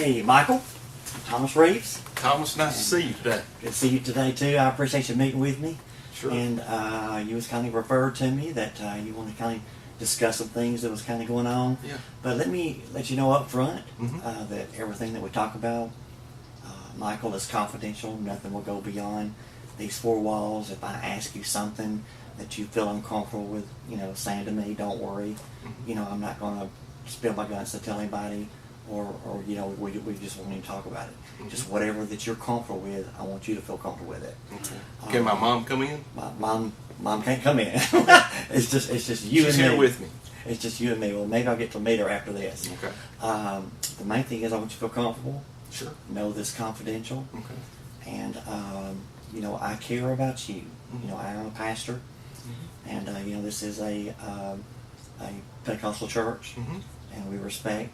Hey, Michael. Thomas Reeves. Thomas, nice to see you today. Good to see you today, too. I appreciate you meeting with me. Sure. And you was kind of referred to me that you want to kind of discuss some things that was kind of going on. Yeah. But let me let you know up front Mhm. that everything that we talk about, Michael, is confidential. Nothing will go beyond these four walls. If I ask you something that you feel uncomfortable with, saying to me, don't worry. I'm not going to spill my guts to tell anybody, or we just won't even talk about it. Just whatever that you're comfortable with, I want you to feel comfortable with it. Okay. Can my mom come in? My mom can't come in. It's just you She's and me. She's here with me. It's just you and me. Well, maybe I'll get to meet her after this. Okay. The main thing is I want you to feel comfortable. Sure. Know this confidential. Okay. And I care about you. I am a pastor, and this is a Pentecostal church. And we respect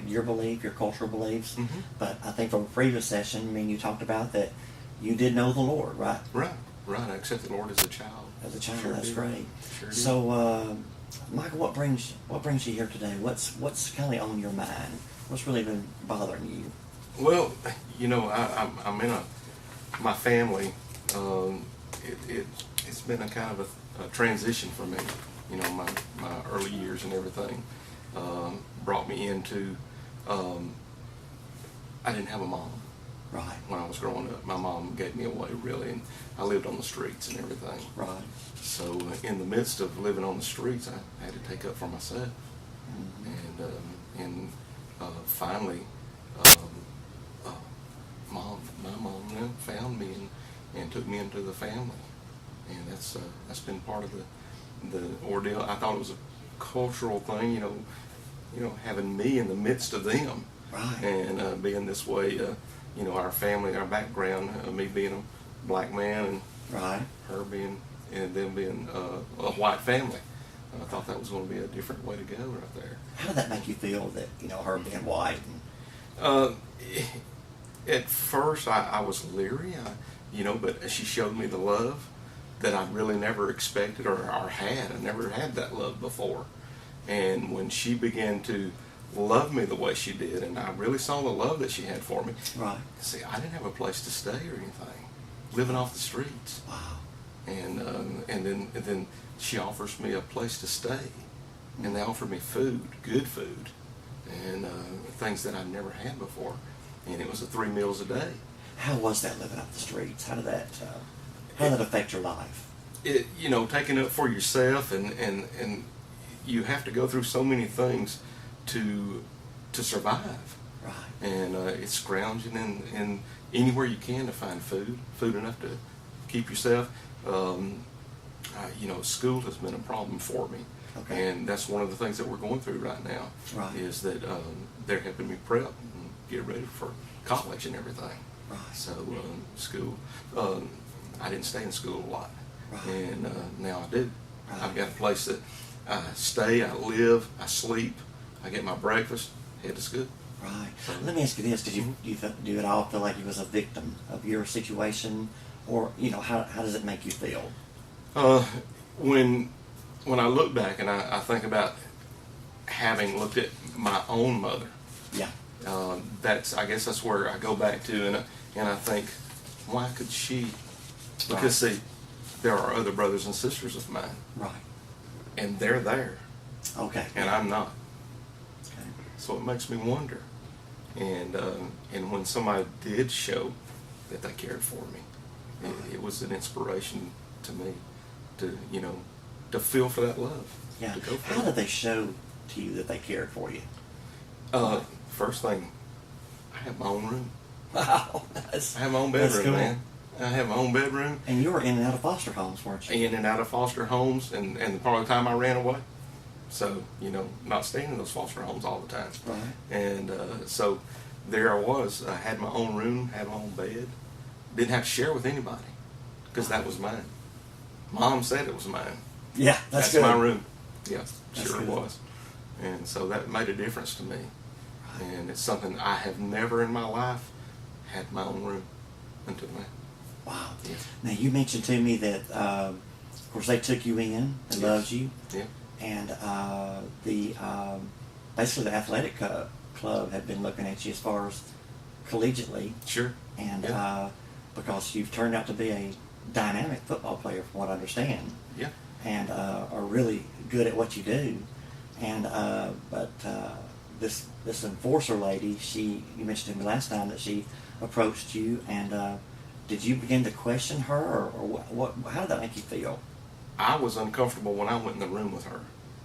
your belief, your cultural beliefs. But I think from a previous session, you talked about that you did know the Lord, right? Right. I accept the Lord as a child. As a child, Sure that's did. great. Sure did. So, Michael, what brings you here today? What's kind of on your mind? What's really been bothering you? Well, I'm in my family. It's been a kind of a transition for me. My early years and everything brought me into. I didn't have a mom. Right. When I was growing up, my mom gave me away, really, and I lived on the streets and everything. Right. So in the midst of living on the streets, I had to take up for myself. And finally, my mom found me and took me into the family, and that's been part of the ordeal. I thought it was a cultural thing, having me in the midst of them, Right. and being this way. Our family, our background, me being a black man and Right. her being, and them being a white family. I thought that was going to be a different way to go right there. How did that make you feel that her being white? At first, I was leery, but she showed me the love that I really never expected or had. I never had that love before. And when she began to love me the way she did, and I really saw the love that she had for me. Right. See, I didn't have a place to stay or anything, living off the streets. Wow. And then she offers me a place to stay, and they offer me food, good food, and things that I'd never had before, and it was 3 meals a day. How was that living off the streets? How did that affect your life? Taking up for yourself, and you have to go through so many things to survive. Right. And it's scrounging in anywhere you can to find food enough to keep yourself. School has been a problem for me. Okay. And that's one of the things that we're going through right now. Right. Is that they're helping me prep and get ready for college and everything. Right. So school, I didn't stay in school a lot. Right. And now I do. Right. I've got a place that I stay, I live, I sleep, I get my breakfast, head to school. Right. Let me ask you this: do you at all feel like you was a victim of your situation, or how does it make you feel? When I look back and I think about having looked at my own mother, Yeah. I guess that's where I go back to, and I think, why could she? Because see, there are other brothers and sisters of mine, Right. and they're there, Okay. and I'm not. Okay. So it makes me wonder. And when somebody did show that they cared for me, it was an inspiration to me to feel for that love. Yeah. To go for How it. did they show to you that they cared for you? First thing, I have my own room. Wow. I have my own That's bedroom, cool. man. I have my own bedroom. And you were in and out of foster homes, weren't you? In and out of foster homes, and part of the time I ran away. So, not staying in those foster homes all the time. Right. And so there I was. I had my own room, had my own bed. Didn't have to share with anybody because that was mine. Mom said it was mine. Yeah, that's good. my room. Yeah, That's sure it good. was. And so that made a difference to me. Right. And it's something I have never in my life had my own room until now. Wow. Yeah. Now you mentioned to me that, of course, they took you in and Yes. loved you, Yeah. and basically the athletic club had been looking at you as far as collegiately, Sure. and Yeah. because you've turned out to be a dynamic football player, from what I understand, Yeah. and are really good at what you do. And but this enforcer lady, you mentioned to me last time that she approached you, and did you begin to question her, or what? How did that make you feel? I was uncomfortable when I went in the room with her.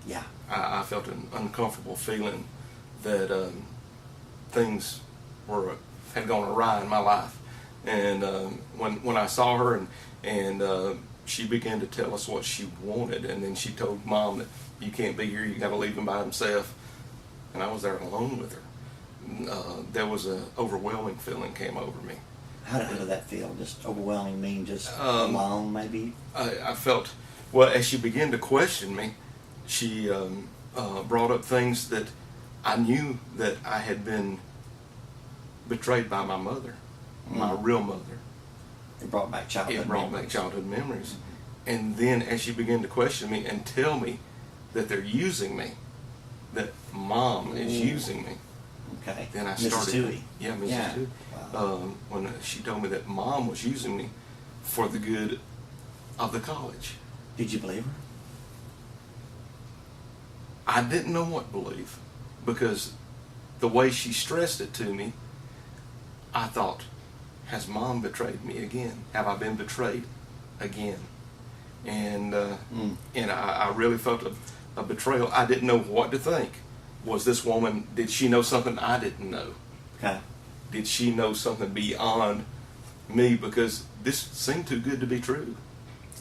Yeah. I felt an uncomfortable feeling that things had gone awry in my life. And when I saw her and she began to tell us what she wanted, and then she told Mom that you can't be here, you got to leave him by himself. And I was there alone with her. There was an overwhelming feeling came over me. How did that feel? Just overwhelming, mean just alone, maybe? I felt, well, as she began to question me, she brought up things that I knew that I had been betrayed by my mother, my real mother. It brought back childhood It brought memories. back childhood memories. And then as she began to question me and tell me that they're using me, that Mom is using me, Okay. then I Mrs. started. Toohey. Yeah, Mrs. Yeah. Toohey. Wow. When she told me that Mom was using me for the good of the college. Did you believe her? I didn't know what to believe, because the way she stressed it to me, I thought, has Mom betrayed me again? Have I been betrayed again? And I really felt a betrayal. I didn't know what to think. Was this woman, did she know something I didn't know? Okay. Did she know something beyond me? Because this seemed too good to be true.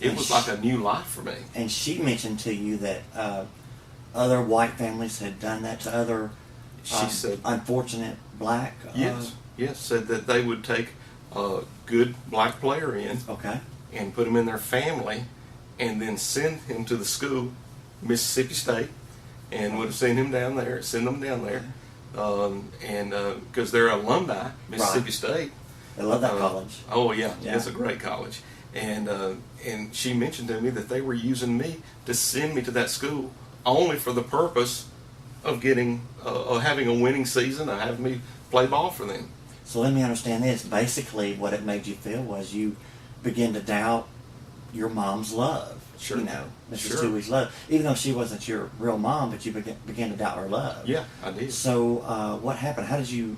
It was like a new life for me. And she mentioned to you that other white families had done that to other She said, unfortunate black. yes, said that they would take a good black player in Okay. and put him in their family and then send him to the school, Mississippi State, and would have sent them down there, and because they're alumni, Mississippi Right. State. I love that college. Oh yeah, Yeah. it's a great college. And she mentioned to me that they were using me to send me to that school only for the purpose of having a winning season, of having me play ball for them. So let me understand this. Basically, what it made you feel was you begin to doubt your mom's love. Sure. You know, Mrs. Sure. Toohey's love. Even though she wasn't your real mom, but you began to doubt her love. Yeah, I did. So what happened? How did you,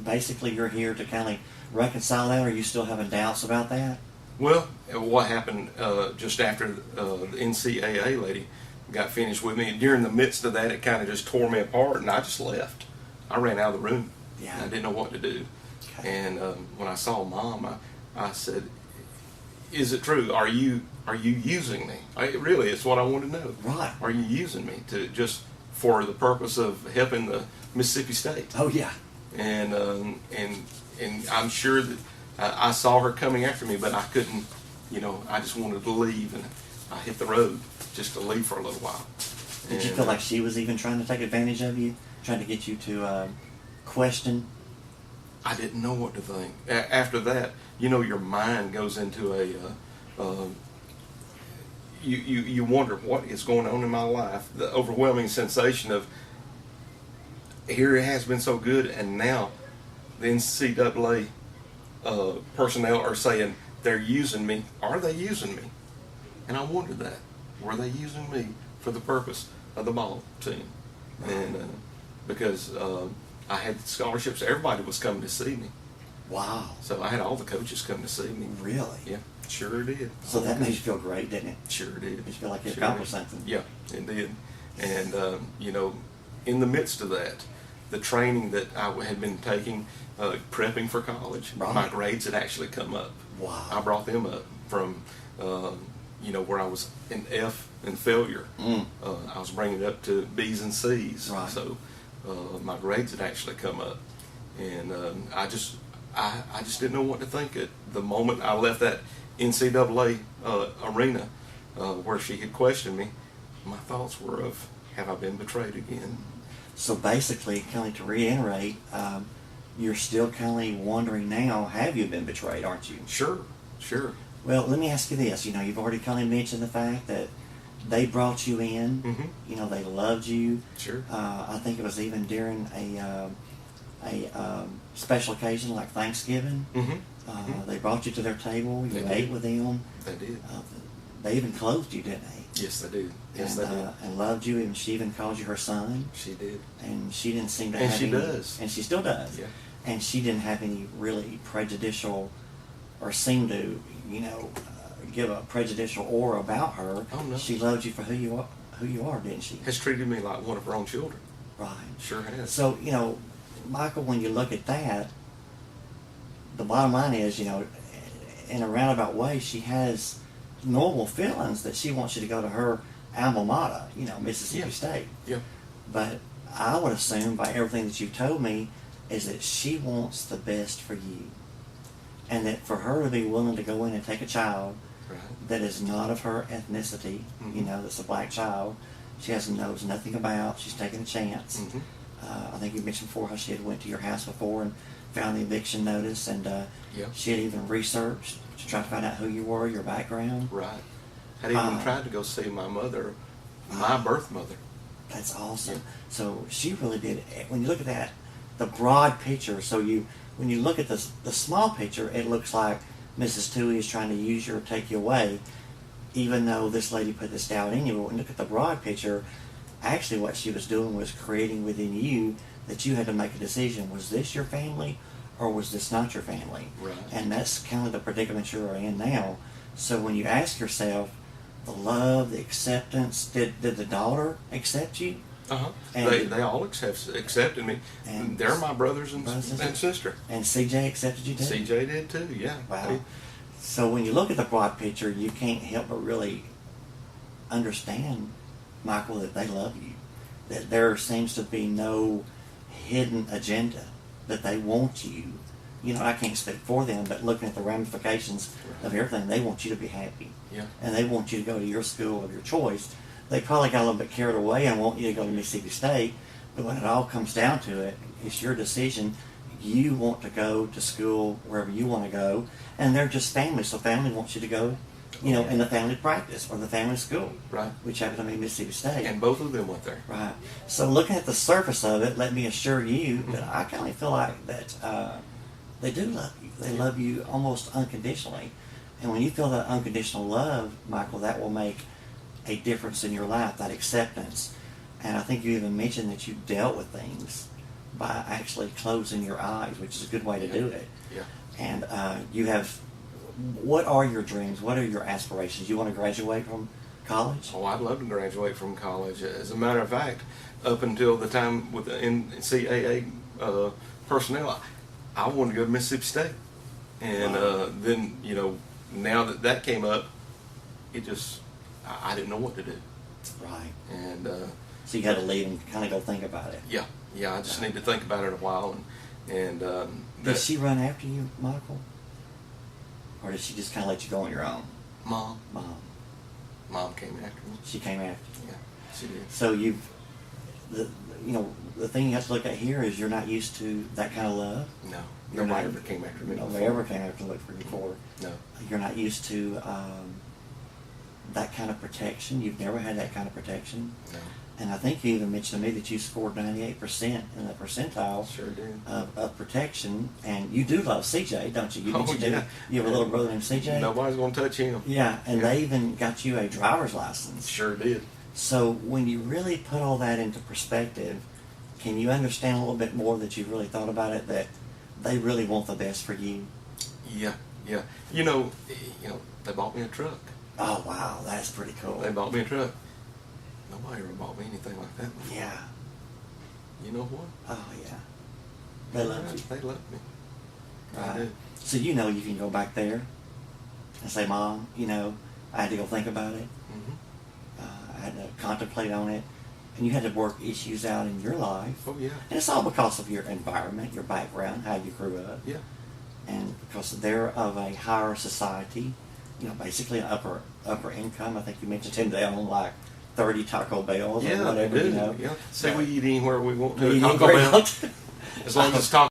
basically you're here to kind of reconcile that, or are you still having doubts about that? Well, what happened just after the NCAA lady got finished with me, during the midst of that, it kind of just tore me apart, and I just left. I ran out of the room. Yeah. I didn't know what to do. Okay. And when I saw Mom, I said, "Is it true? Are you using me? Really, it's what I want to know. Right. Are you using me to just for the purpose of helping the Mississippi State?" Oh yeah. And I'm sure that I saw her coming after me, but I couldn't. I just wanted to leave, and I hit the road just to leave for a little while. Did you feel like she was even trying to take advantage of you, trying to get you to question? I didn't know what to think. After that, your mind goes into you wonder what is going on in my life. The overwhelming sensation of, here it has been so good, and now the NCAA personnel are saying they're using me. Are they using me? And I wondered that. Were they using me for the purpose of the ball team? And because I had scholarships, everybody was coming to see me. Wow. So I had all the coaches come to see me. Really? Yeah, sure did. So that made you feel great, didn't it? Sure did. Did you feel like you Sure accomplished did. something? Yeah, it did. And in the midst of that, the training that I had been taking, prepping for college, Right. my grades had actually come up. Wow. I brought them up from, where I was in F and failure. I was bringing it up to B's and C's. Right. So my grades had actually come up, and I just didn't know what to think. At the moment I left that NCAA arena where she had questioned me, my thoughts were of, have I been betrayed again? So basically, kind of to reiterate, you're still kind of wondering now, have you been betrayed, aren't you? Sure. Well, let me ask you this. You've already kind of mentioned the fact that they brought you in. Mm-hmm. You know, they loved you. Sure. I think it was even during a special occasion like Thanksgiving. Mm-hmm. They brought you to their table. You They ate did. with them. They did. They even clothed you, didn't they? Yes, they did. Yes, and, they did. And loved you, and she even called you her son. She did. And she didn't seem to And have she any, does. and she still does. Yeah. And she didn't have any really prejudicial, or seem to, give a prejudicial aura about her. Oh, no. She loved you for who you are, didn't she? Has treated me like one of her own children. Right. Sure has. So, Michael, when you look at that, the bottom line is, in a roundabout way, she has normal feelings that she wants you to go to her alma mater, Mississippi Yeah. State. Yeah. But I would assume by everything that you've told me is that she wants the best for you. And that for her to be willing to go in and take a child Right. that is not of her ethnicity, Mm-hmm. that's a black child, she knows nothing about, she's taking a chance. Mm-hmm. I think you mentioned before how she had went to your house before and found the eviction notice, and Yeah. she had even researched to try to find out who you were, your background. Right. Had even tried to go see my mother, my birth mother. That's awesome. Yeah. So she really did. When you look at that, the broad picture. So when you look at the small picture, it looks like Mrs. Toohey is trying to use you or take you away, even though this lady put this doubt in you. But when you look at the broad picture, actually what she was doing was creating within you that you had to make a decision. Was this your family or was this not your family? Right. And that's kind of the predicament you're in now. So when you ask yourself, the love, the acceptance, did the daughter accept you? Uh-huh. And- They all accepted me. And- They're my brothers and Brothers sister. And CJ accepted you too? CJ did too, yeah. Wow. So when you look at the broad picture, you can't help but really understand, Michael, that they love you. That there seems to be no hidden agenda, that they want you. I can't speak for them, but looking at the ramifications of everything, they want you to be happy. Yeah. And they want you to go to your school of your choice. They probably got a little bit carried away and want you to go to Mississippi State, but when it all comes down to it, it's your decision. You want to go to school wherever you want to go, and they're just family, so family wants you to go, in the family practice or the family school, Right. which happened to be Mississippi State. And both of them went there. Right. So looking at the surface of it, let me assure you that I kind of feel like that they do love you. They love you almost unconditionally. And when you feel that unconditional love, Michael, that will make a difference in your life, that acceptance. And I think you even mentioned that you dealt with things by actually closing your eyes, which is a good way to do it. Yeah. And you have, what are your dreams? What are your aspirations? You want to graduate from college? Oh, I'd love to graduate from college. As a matter of fact, up until the time with the NCAA personnel, I wanted to go to Mississippi State. And Wow. then, now that came up, I didn't know what to do. Right. And So you got to leave and kind of go think about it. yeah, I just need to think about it a while. And Did she run after you, Michael? Or did she just kind of let you go on your own? Mom Mom. came after me. She came after you. Yeah, she did. So the thing you have to look at here is you're not used to that kind of love. No, You're nobody not- ever came after me. Nobody before. ever came after to look for you before. No. You're not used to that kind of protection. You've never had that kind of protection. No. And I think you even mentioned to me that you scored 98% in the percentile Sure did. of protection. And you do love CJ, don't you? You Oh, mentioned yeah. you have a little brother named CJ? Nobody's going to touch him. Yeah, and Yeah. they even got you a driver's license. Sure did. So when you really put all that into perspective, can you understand a little bit more that you've really thought about it, that they really want the best for you? Yeah. They bought me a truck. Oh, wow, that's pretty cool. They bought me a truck. Nobody ever bought me anything like that before. Yeah. You know what? Oh, yeah. They love you. They love me. I Right. do. So you know you can go back there and say, Mom, I had to go think about it. Mm-hmm. I had to contemplate on it. And you had to work issues out in your life. Oh, yeah. And it's all because of your environment, your background, how you grew up. Yeah. And because they're of a higher society, basically an upper income. I think you mentioned to them they own like 30 Taco Bells or Yeah, whatever, they do. Yeah. Say we eat anywhere we want to. You Taco ain't very Bell. much. As long as it's Taco